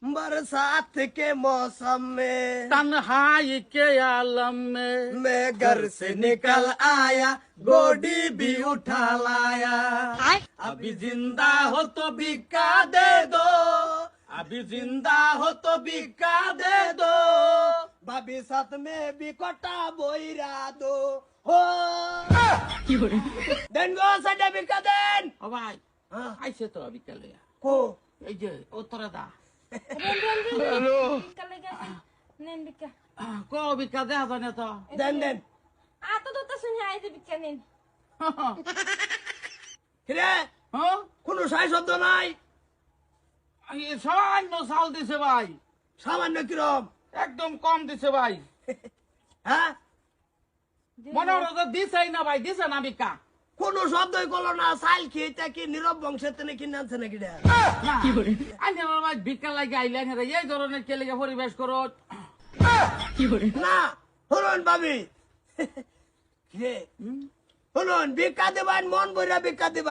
बरसात के मौसम में तन्हाई के आलम में मैं घर से निकल आया, गोडी भी उठा लाया। अभी जिंदा हो तो बिका दे दो, अभी जिंदा हो तो बिका दे दो। भाभी साथ में भी कोटा बोईरा दो हो। देन गो सडे बिका देन। ও ভাই হ্যাঁ, আইছে তো বিকালে को এই যে উত্তরা দা বিকালে গেছে নেন বিকা কো বিকা দেখা যায় না তো देन देन আতো তো শুনে আইছে বিকা নেন কিরে হ্যাঁ কোনো সাই শব্দ নাই, এই সামান্য চাল দিছে ভাই, সামান্য কিরম? একদম কম দিছে ভাই। হ্যাঁ, মনে হলো তো দিছেই না ভাই, দিছে না বিকা কোনো শব্দই করলো না। সাইল খেয়ে কি নীরব বংশের তেনে কিনে আনছে নাকি রে? আইনে ভাই বিকা লাগে আইলেন রে, এই ধরনের কেলিকে পরিবেশ করো না হলুন ভাবি, কিরে হলুন ভিক্ষা দেবান, মন ভরা ভিক্ষা দেবা।